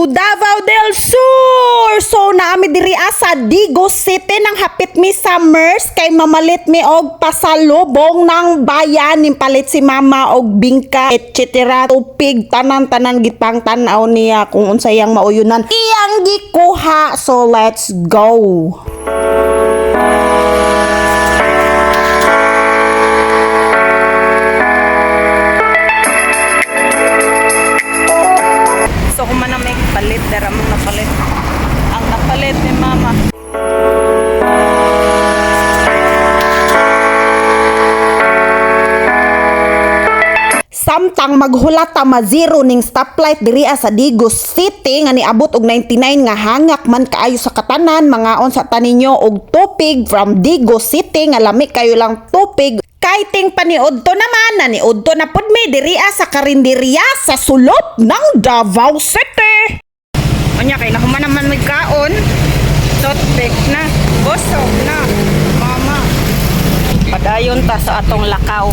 to Davao del Sur. So naami diri sa Digos City nang hapit mi summers kay mamalit mi og pasalubong ng bayan ning palit si mama og bingka etc. Tupig tanan-tanan gitang tan-aw niya kung unsayang mauyunan iyang gikuha. So let's go. So kung man may palit, dara mong napalit. Ang napalit ni mama. Samtang maghulata mazero ning stoplight diri sa Digos City nga niabot og 99 nga hangak man kaayo sa katanan, mga on sa taninyo og tupig from Digos City nga lami kayo lang tupig. Kaiting paniod to naman, naniod to na pod mi diri sa karinderya sa sulod ng Davao City. Anya kay nahuman naman may kaon. Toothpick na, busog na, mama. Padayon ta sa atong lakaw.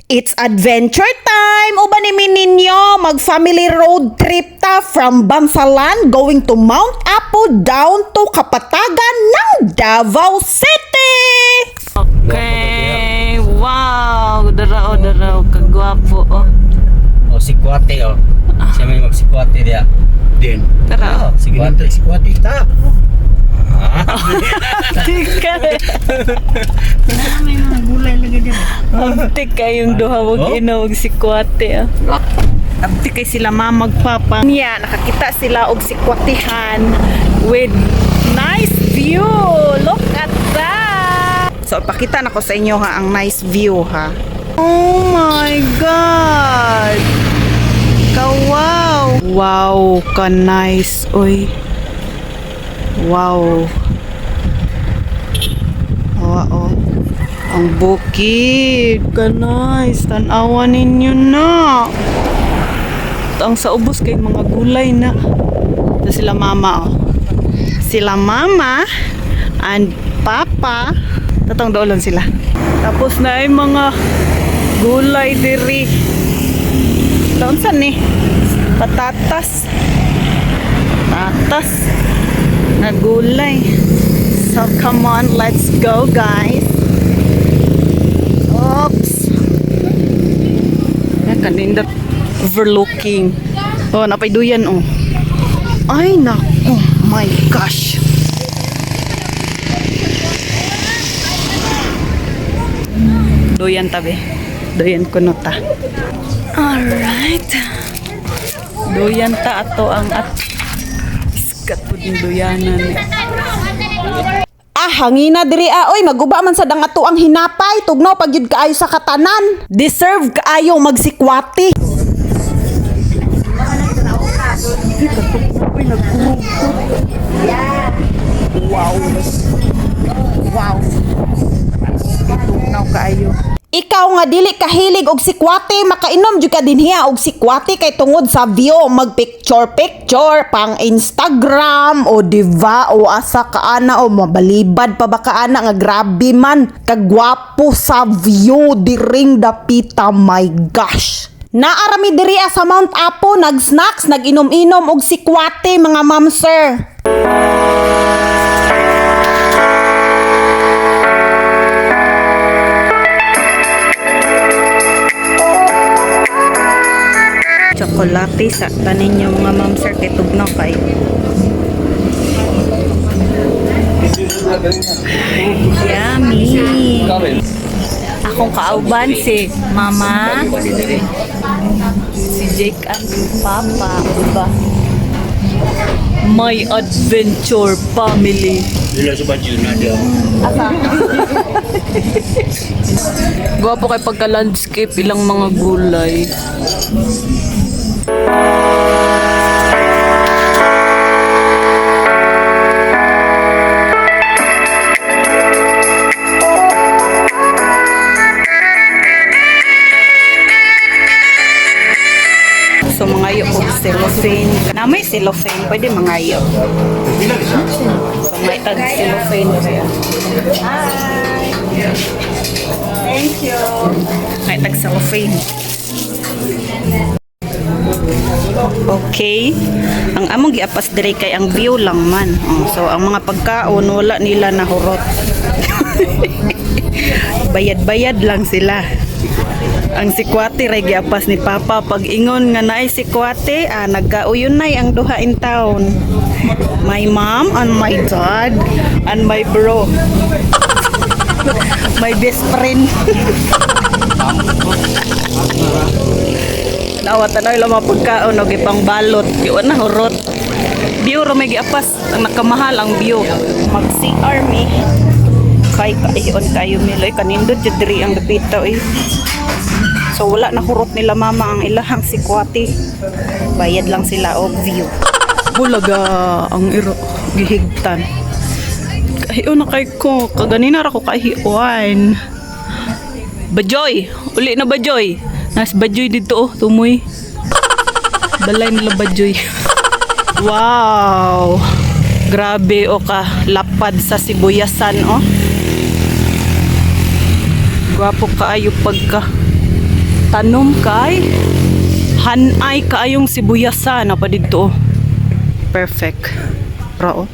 It's adventure time! Uban ni ninyo, mag-family road trip ta from Bansalan going to Mount Apo down to Kapatagan ng Davao City! Okay, wow! Daraw, kagwapo oh. O si Kuwate o. Siya may mag-sikwate diya. Din. Daraw. Sige na si Kuwate. Ta! Tika! May mga gulay lagi din. Abtik kayong duha wag inawag si Kuwate ah. Abtik kay sila mamagpapa. Niya, nakakita sila og si Kuwatehan with nice view. Look at that! So, pakita na ko sa inyo ha, ang nice view ha. Oh my God! Kawaw! Wow, ka nice. Oy. Wow. Oo. Ang bukid. Ka nice. Tanawan ninyo na. At ang sa ubos kay mga gulay na. Ito sila mama oh. Sila mama and papa. Tatong doon sila. Tapos na ay mga gulay diri. Taon saan eh? Patatas. Patatas. Na gulay. So come on, let's go guys. Oops. Yan kanindot overlooking. Oh, napayduyan oh. Ay naku, my gosh. Doyan tabi. Doyan kuno ta. Alright. Doyan ta ato ang iskat po din doyanan. Hangina diri oy maguba man sa dang ato ang hinapay tugnaw pagyud kaayo sa katanan. Deserve kaayo magsikwati. Wow. Wow. Tugnaw kaayo. Ikaw nga dili kahilig og sikwate, makainom jud ka dinhiya og sikwate kay tungod sa view, mag-picture pang Instagram o diva o asa kaana o mabalibad pa ba kaana nga grabe man kagwapo sa view diring dapita, my gosh. Naarami diri sa Mount Apo, nag-snacks, nag-inom-inom og sikwate mga ma'am sir. Chocolate sa tanin niyo mga ma'am sir kay tugnaw kay. Yummy. Akong kauban si mama, si Jake and papa, diba? My adventure family. Dila sa badyo na diya. Gwapo kay pagka-landscape ilang mga gulay. So mangayo po cellophane. Na may cellophane, pwede mangayo. So may tag cellophane kaya. Hi! Thank you! May tag cellophane. Okay. Ang among giapas dire kay ang view lang man. So ang mga pagkaon wala nila nahurot. Bayad-bayad lang sila. Ang sikwate ray giapas ni Papa pag ingon nga naay sikwate, nagkauyon nay ang duha in town. My mom and my dad and my bro. My best friend. Nawatan na mga pagkaon o gipang balot. Iwan na hurot. View ro may giapas. Ang nakamahal ang view. Mag-CR me. Kay kaiyon kayo miloy. Kanindot jud diri ang dapita eh. So wala na hurot nila mama ang ilahang sikwati. Bayad lang sila og view. Bulaga ang iro gihigtan. Kahiyon na kay ko. Kaganina ra ko kahiyon. Bajoy! Uli na Bajoy! Nas Bajoy dito oh, tumoy. Balay nila Bajoy. Wow! Grabe o ka lapad sa sibuyasan oh. Gwapo kaayo pagka tanom kay hanay kaayong sibuyasan pa dito oh. Perfect. Pro oh.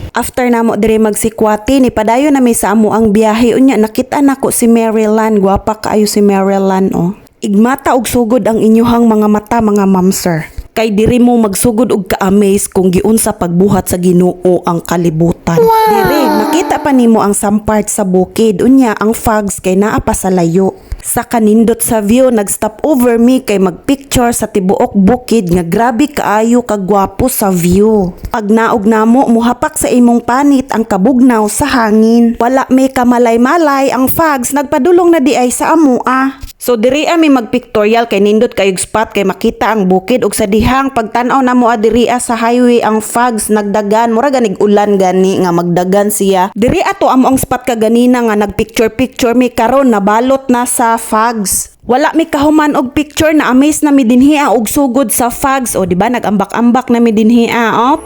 After namo dire magsikwati ni padayon na mi sa amo ang biyahe unya nakita nako si Maryland, gwapa kaayo si Maryland oh. Igmata og sugod ang inyuhang mga mata mga ma'am sir. Kay diri mo magsugod og ka-amaze kung giunsa pagbuhat sa Ginoo ang kalibutan. Wow. Dire makita pa nimo ang sampart sa bukid unya ang fogs kay naa pa sa layo. Sa kanindot sa view nag-stop over me kay magpicture sa tibuok bukid nga grabe kaayo kagwapo sa view. Pag naog namo muhapak sa imong panit ang kabugnaw sa hangin. Wala may kamalay-malay ang fogs nagpadulong na di ay sa amo ah. So diri ami magpictorial kay nindot kayog spot kay makita ang bukid ug sa dihang pagtan-aw namo diri sa highway ang fogs nagdagan mura ganig ulan gani nga magdagan siya. Diri ato amo ang spot kaganina nga nagpicture mi karon nabalot na sa fogs. Wala mi kahuman og picture na amaze na mi dinhi og sugod sa fogs o di ba nagambak-ambak na mi dinhi oh.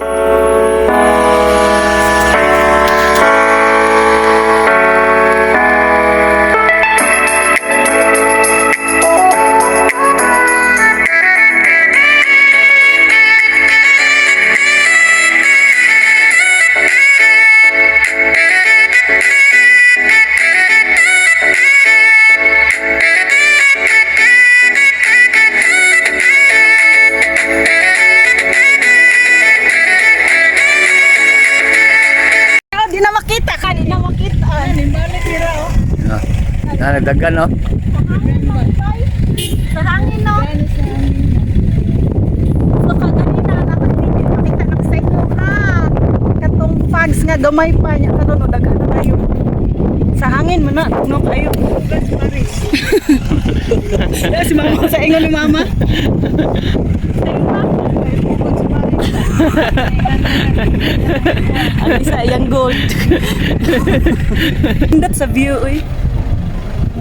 Nagdagan no? Sa hangin no? So kaganina nakita ng sa'yo ha. Katong fogs nga gamay pa niya karon no daghan na kayo. Sa hangin man na no kayo. Si mama sa ingon ni mama. Ang isa yang gold. Pindot sa view uy.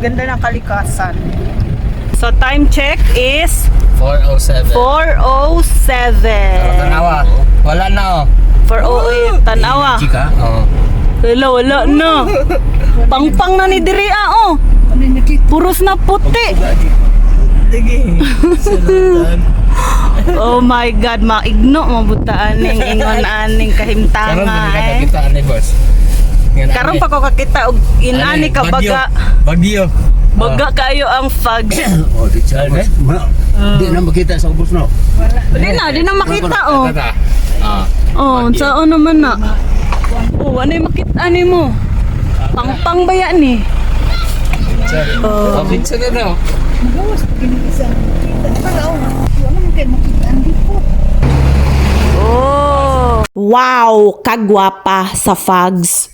Ganda ng kalikasan. So time check is 4:07. 4:07. Tanawa. Wala na oh. 4:08 tanawa. Chika. Oh. Wala na. Pangpang na ni diri oh. Puros na puti. Oh my god, maigno mabutaan ning ingon aning kahimtanga eh. Kita ani boss. Karon pa ko kakita og inani ka baga. Bagyo. Baga kayo ang fogs. Oh, di chale. Di na makita sa ubos no. Di na makita oh. Ah. Oh, saan naman na? Oh, ano yung makita ni mo? Pangpang ba yan eh? Oh, pinsa na no. Oh. Wow, kagwapa sa fogs.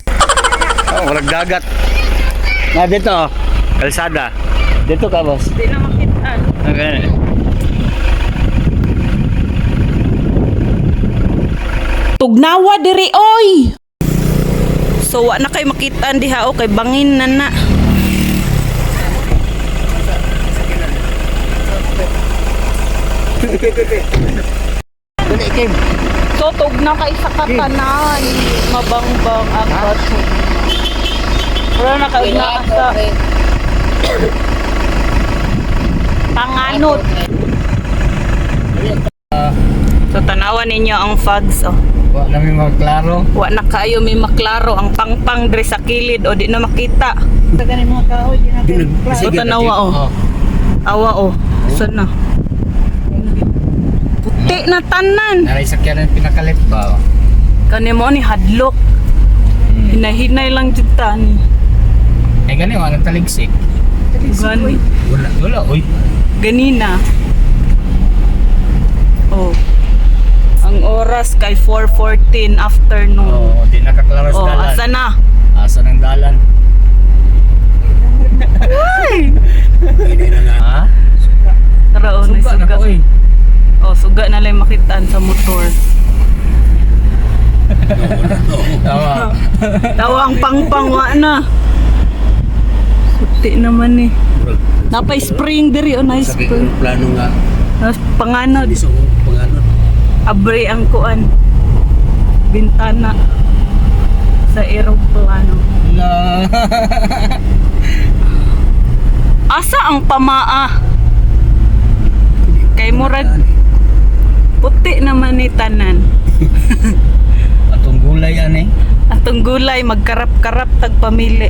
Oh, walang dagat. Na dito, kalsada. Dito ka, boss. Di na makita. Okay. Tugnawa diri oy. So wa na kay makita diha o kay bangin na na. So tugnaw kay sa katanan. Mabangbang ang bato. Wala na kay na sa panganot. So tanawan ninyo ang fogs oh. Wa namin magklaro. Wa na kayo may maklaro ang pangpang dre sa kilid o di na makita. So tanawa oh. Awa oh. Sana. Puti na tanan. Naray sakyan ang pinakalit ba? Kani mo ni hadlok. Hinahinay lang jud ta ni. Eh gani wala taligsik. Gani. Wala oy. Ganina. Oh. Ang oras kay 4:14 afternoon. Oh, di nakaklaro sa Oh, dalan. asa na? Asa ng dalan? Ay! Ha? Tara oh, Suga na suga. ko eh. Oh, suga na lang makitaan sa motor. Tawa. Tawa ang pangpang wa na. Puti naman eh. Napay spring diri o nice Sabi spring. ko plano nga. Panganod. Di sa panganon. Abre ang kuan. Bintana sa eroplano. La. Asa ang pamaa? Kay murag puti naman ni tanan. Atong gulay yan eh. Atong gulay magkarap-karap tag pamili.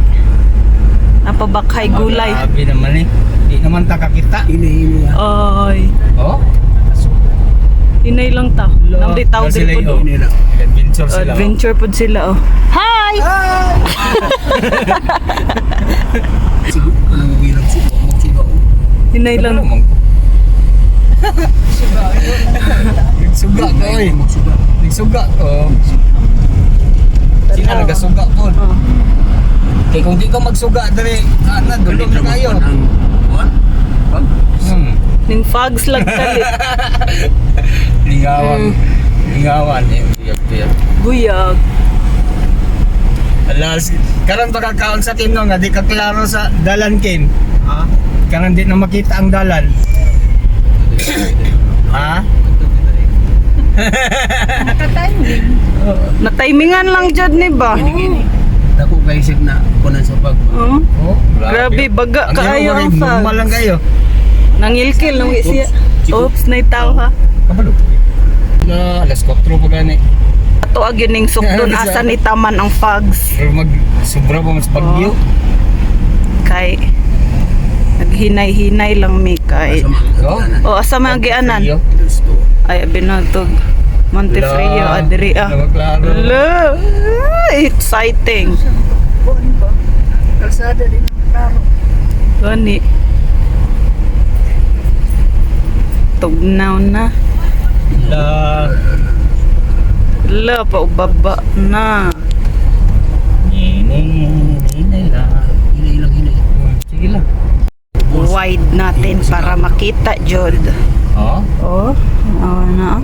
Napabakhay gulay. Grabe naman eh. Di naman takakita. Hini nga. Oy, Oh? inay lang ta. Nang di tao Sila diri yun. pud. Hini na. Adventure sila. oh. Adventure pud sila oh. Hi. Siguro anong wirang sugo. Magsugo. Inay lang. Nagsuga ko eh. Magsugo. Nagsuga ko. Sila nagasuga po. Oh. Kaya kung di ka magsuga dali, dulong na kayo. What? Pag? Ning fogs lang tali. Lingawan. Lingawan eh. Biyag-biyag. Buyag. Alas, karon baka kaon sa tino nga di ka klaro sa dalan kin. Ha? Karon di na makita ang dalan. Ha? Na-timingan lang jud ni ba? Gini. Dako kaisip na kunan sa pag. Oh. Oh, Grabe, baga kaayo ang fog. Normal lang kayo. Nangilkil nang siya. Oops, naitaw ha. Kabalo. Na, alas 4 pa gani. Ato ag yun ning sukdon asa ni taman ang fogs. Pero mag sobra pa mas bagyo. Kay naghinay-hinay lang mi kay. Oh. O asa man gianan? Ay binatog Montefrio adiri ah. Klaro. Lo, exciting. Kalsada din klaro. Gani. Tugnaw na. La. La, paubaba na. Hinay lang. Hini lang hini. Sige lang. Wide natin para makita jud. Oh. Oh, na.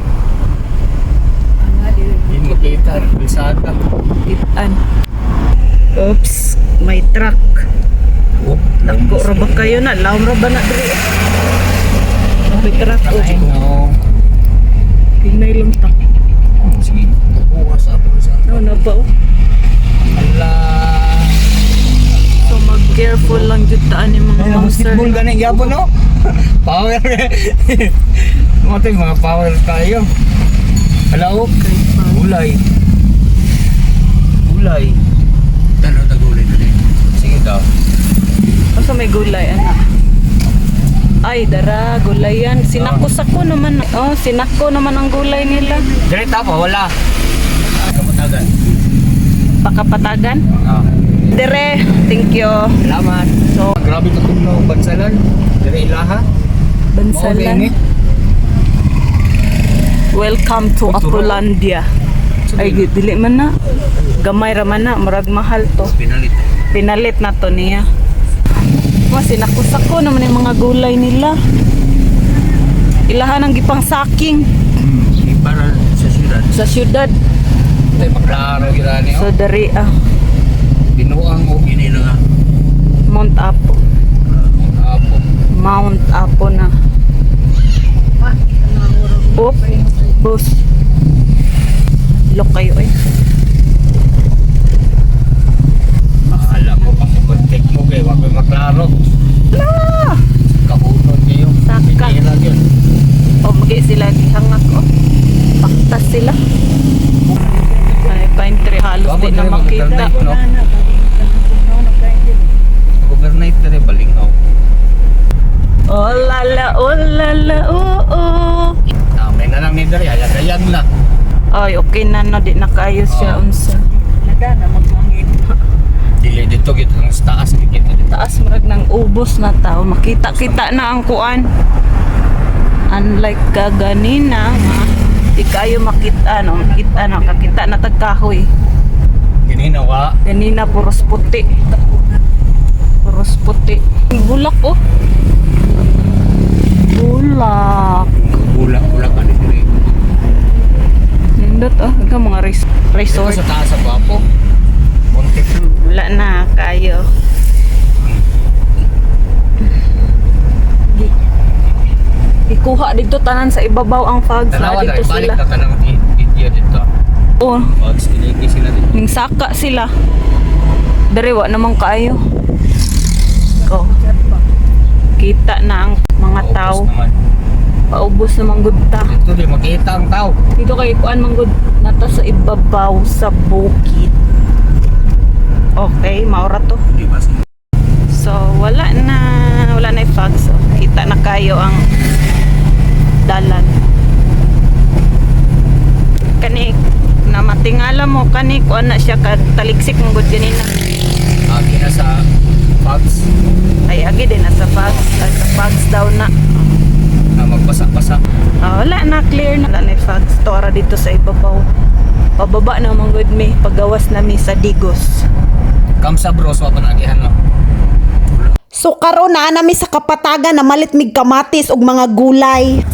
Hindi makita. Bilsada. Itan. Oops, may truck. Oh. Dako ra ba kayo na? Laom ra ba na diri? May truck oh. No. Hinay lang ta. Oh, sige. Bukas ako sa. No, na ba oh? Ala. So mag-careful lang jud taan ni mga monster. Basketball gani gyapon no. Power. Mo tay mga power tayo. Hala oh. Gulay. Gulay. Tanaw tagulay na din. Sige daw. Asa may gulay anak? Ay, dara, gulay yan. Sinako-sako naman. Oh, sinako naman ang gulay nila. Direta pa wala. Kapatagan. Pakapatagan. Ah. Dire, thank you. Salamat. So, Grabe ka kung no bansalan. Dire ilaha. Bansalan. Welcome to Apulandia. Ay, dili man na. Gamay ra man na, murag mahal to. Pinalit. Pinalit na to niya. Sinako-sako naman yung mga gulay nila. Ilahan ang gipang saking Para sa syudad. sa syudad. Tay maklaro gani So, oh. dari Binuang oh. Hini lang nga. Mount Apo. Apo. Mount Apo na. Oop, boss. Look kayo eh. Alam mo pa kontek mo kay wa ko maklaro. La! Kahunod kayo. Saka. Pinira yun. O, magi sila makita. Overnight, no? Overnight na rin, balingaw. Oh lala, oo. May na lang ni Dari, ayag-ayag na. Ay, okay na no, di na kayo siya unsa. Dili dito gito ang taas kita dito. Taas marag ng ubos na tao, makita-kita na ang kuan. Unlike kaganina, di kayo makita kakita na tagkahoy. Ganina wa. Ganina puros puti. Puros puti. Bulak oh. Bulak. Bulak ani diri. Nindot oh, hanggang mga Dito resort. sa taas sa Guapo. Monte. Wala na kayo. Ikuha dito tanan sa ibabaw ang fogs na Tanawa dito na balik sila. na kanang video dito. Oh, Pogs kiniki sila dito. ning saka sila. Dere wa naman kaayo. Oh. Kita na ang mga Paubos tao. naman. Paubos na manggudta. Dito di makita ang tao. Dito kay kuan manggud nata sa ibabaw sa bukid. Okay, maura to. Di ba? So wala na fog. So kita na kayo ang dalan. Kani na matingala mo kani kuan na siya ka taligsik mong gud ganina. Agi na sa Pogs. Ay agi din nasa fog. Sa fogs daw na. Magbasa-basa. Wala na clear na wala na fog. Tora dito sa ibabaw. Pababa na mong gud mi pagawas na mi sa Digos. Kamsa bros wa panagihan no. So karon na nami sa kapatagan na malit mig kamatis ug mga gulay.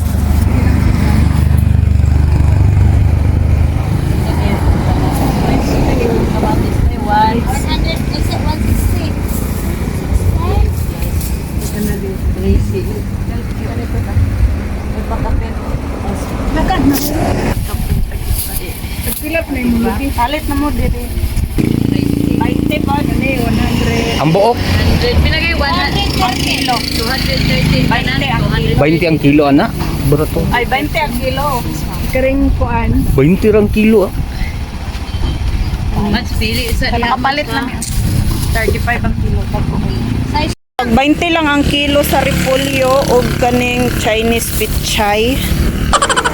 Palit na mo diri. 20 pa dali 100. Ang buok Pinagay 100 kilo. 230. 20 ang kilo ana. Barato. Ay 20 ang kilo. 20 rang kilo ah. Mas pili sa Nakapalit na. 35 ang kilo. 20 lang ang kilo sa repolyo o kaning Chinese pichay.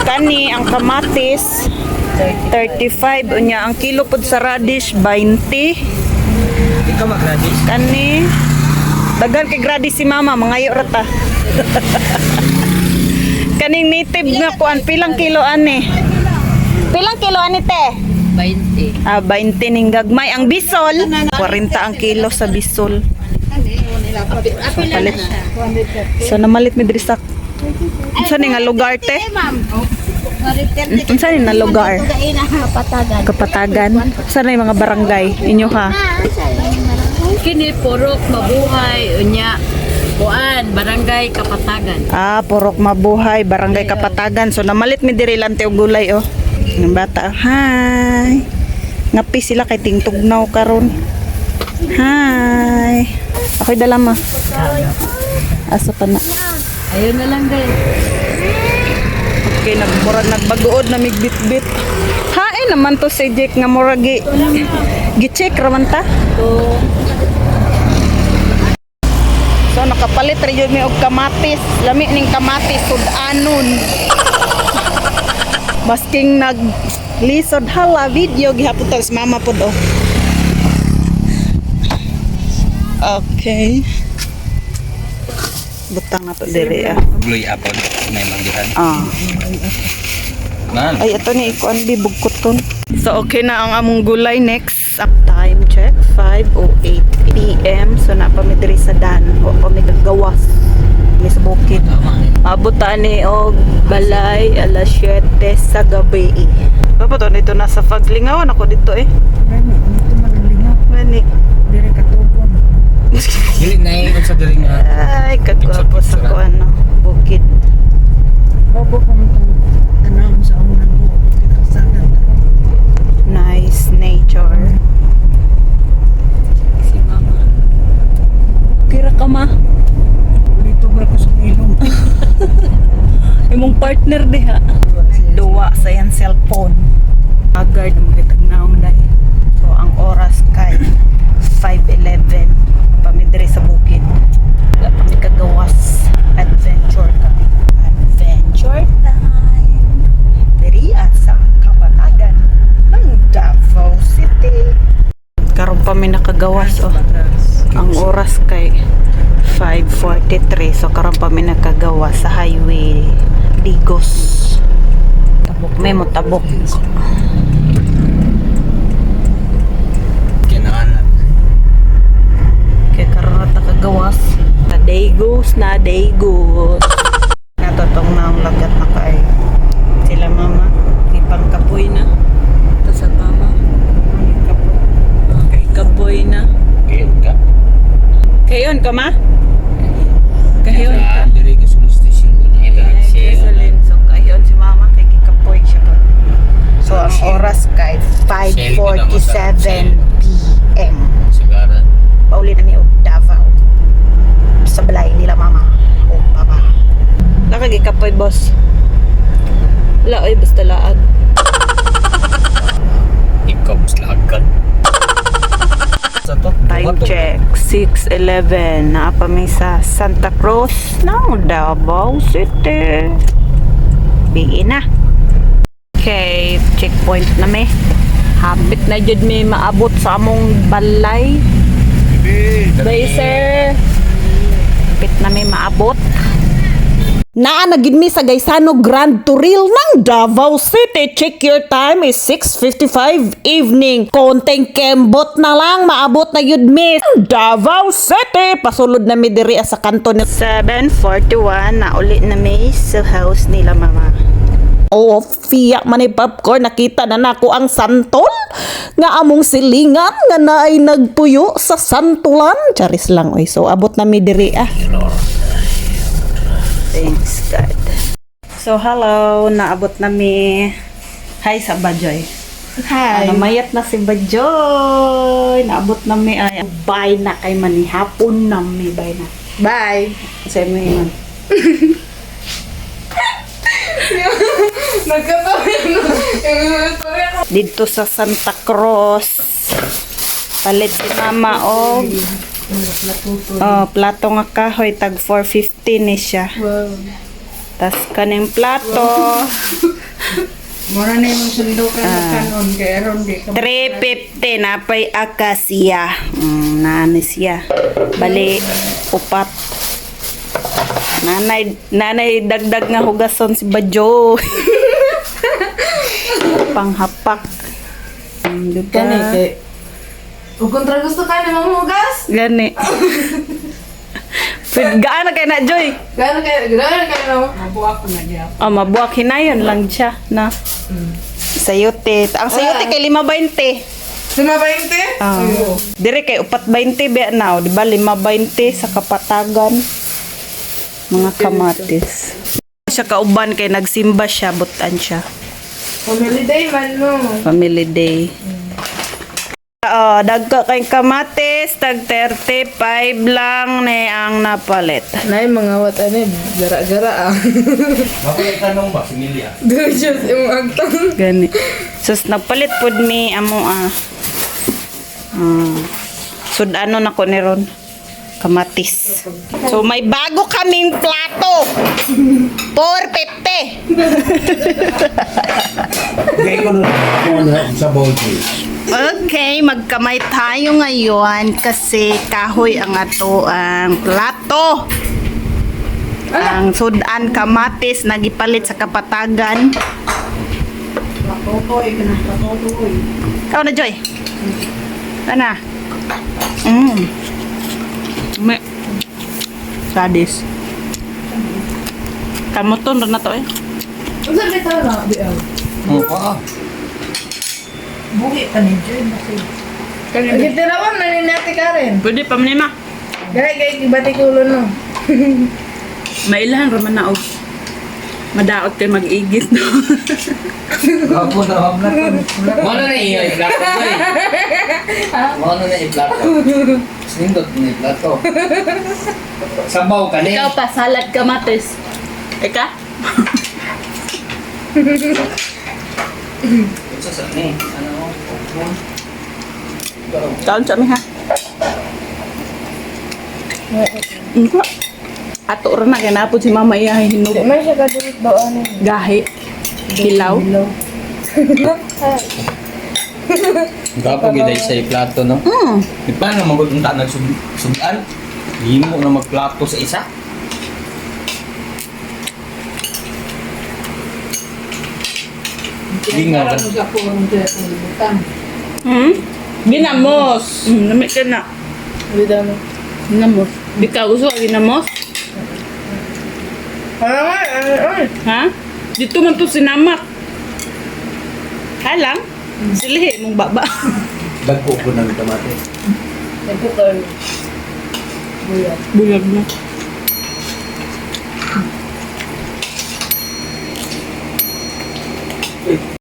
Kani ang kamatis 35 unya ang kilo pod sa radish 20. Ikaw mag-radish. Kani dagan kay radish si mama mangayo rata. Kaning native nga kuan pilang kilo ani? Pilang kilo ani te? 20. 20 ning gagmay ang bisol 40 ang kilo sa bisol. So, palit. So namalit mi diri sa unsa ni nga lugar te? Unsa ni nga lugar? Kapatagan. Unsa ni mga barangay inyo ha? Kini purok mabuhay unya kuan barangay Kapatagan. Purok mabuhay, barangay Kapatagan. So namalit mi diri lante og gulay oh. Ng bata. Hi. Ngapi sila kay tingtugnaw karon. Hi. Ako'y dala ma. Asa pa na. Ayun na lang guys. Okay, nagbagood na migbitbit. Hain naman to si Jake nga murag gi-check raman ta. So nakapalit ra jud mi og kamatis. Lami ning kamatis sudanon. Masking lisod hala video gihapon sa mama pod oh. Okay. Butang na to diri ah. Gluy apon may manggihan. Man. Ay, ito ni ikuan bibugkot kon. So, okay na ang among gulay next. Time check, 5:08 p.m. So, napamidri sa dan. O, pamigagawas. Miss Bukid. Abutan ni og balay alas 7 sa gabi. Papa to, dito nasa Faglingawan ako dito eh. Gani. Dili na ikot sa diri nga. Ay, kagwapo sa ko ano, Bukid. Nice nature. Si mama. Kira ka ma? Dito ba ko sa ilong? Imong partner diha. Duwa sa yan cellphone. Agard mo kitag naong dahil. So ang oras pa may nakagawas oh. Ang oras kay 5:43, so karon pa may nakagawas sa highway Digos. May motabok. Kinaan. Kaya karon na kagawas. Na Digos. Natotong na ang lagat na kay sila mama. Ipang kapoy na. Ito sa mama. Kapoy na. Kayon ka. Kayon ka ma? Kayon ka? Diri ka sulod station ko na Gasolin. So, kayon si mama kay kikapoy siya ba? So, ang oras kay 5:47 p.m. Sigara. Pauli na mi og Davao. Sa balay nila mama. O papa. Lakag ikapoy boss. Laoy basta laag. Ikaw mas lagan. Sa to. Time check 6:11 na pa mi sa Santa Cruz ng Davao City. Biin na. Okay, checkpoint na mi. Habit na jud mi maabot sa among balay. Bye sir. Habit na mi maabot. Naa na gid mi sa Gaisano Grand Turil ng Davao City. Check your time is 6:55 evening. Konteng kembot na lang maabot na yun mi Davao City. Pasulod na mi diri sa kanto ni 7:41 na uli na mi sa house nila mama. Oh, fiya man ay popcorn. Nakita na nako ang santol nga among silingan nga naay nagpuyo sa santulan. Charis lang oy. So abot na mi diri Thanks God. So hello, naabot na mi. Hi sa Bajoy. Hi. Mayat na si Bajoy. Naabot na mi ay bye na kay manihapon na mi bye na. Bye. Sa mo iman. Dito sa Santa Cruz. Palit si mama og plato nga kahoy tag 450 ni siya. Wow. Tas kaning plato Mura na yung sundukan na kanon kaya ron di ka 350 napay akasya. Nani siya. Bali upat. Nanay dagdag nga hugason si Bajo. Panghapak. Diba? Gani kay Ug kontra gusto ka ni manghugas? Gani. Gaano kay na Joy? Gano kay no? Mabuak ko na diya. Oh, mabuak hinayon lang siya na. Sayote. Ang sayote kay 5.20. 5.20? Dire kay 4.20 ba now, di ba 5.20 sa kapatagan. Mga kamatis. Siya kauban kay nagsimba siya, butan siya. Family day man no. Family day. Dagka kay kamatis, tag 35 lang ni ang napalit. Nay mga wat ani gara-gara ah. Bakit tanong ba si Milia? Gorgeous yung agtang. Gani. Sus nagpalit pud mi amo sudano na ko ni ron. Kamatis. So may bago kaming plato. 450. Gay ko na sa bowl Okay, magkamay tayo ngayon kasi kahoy ang ato ang plato. Ang sudan kamatis nagipalit sa kapatagan. Ikaw na Joy. Ana. Me. Sadis. Kamuton na to eh. Unsa bitaw na di aw? Buhi pa ni Joy kasi. Gitirawan na ni Nati Karen. Pwede pa manima. Gay gibati ko ulo no. Mailan raman na og madaot kay mag-igit no. Ako na wag na Ano na iyo i-plato ko eh. Ano na i-plato? Sinindot na i-plato. Sabaw ka Ikaw pa salad kamatis. Eka? Sa sani. Ano? Kaon sa mi ha. Enggak. Ato ra na kay napod si mama iya hinog. Di man siya kadulit doon. Gahi. Hilaw. Kapag gila sa plato, no? Di paano magulong ta nagsugan? Hindi mo na magplato sa isa. Hindi nga. Para mo sa purong butang. Ginamos. Namit ka na. Ginamos. Di ka gusto ka ginamos? Ha? Dito man to sinamak. Halang? Silihi mong baba. Dagpo ko ng kamate. Ito kayo. Buyag. Buyag mo.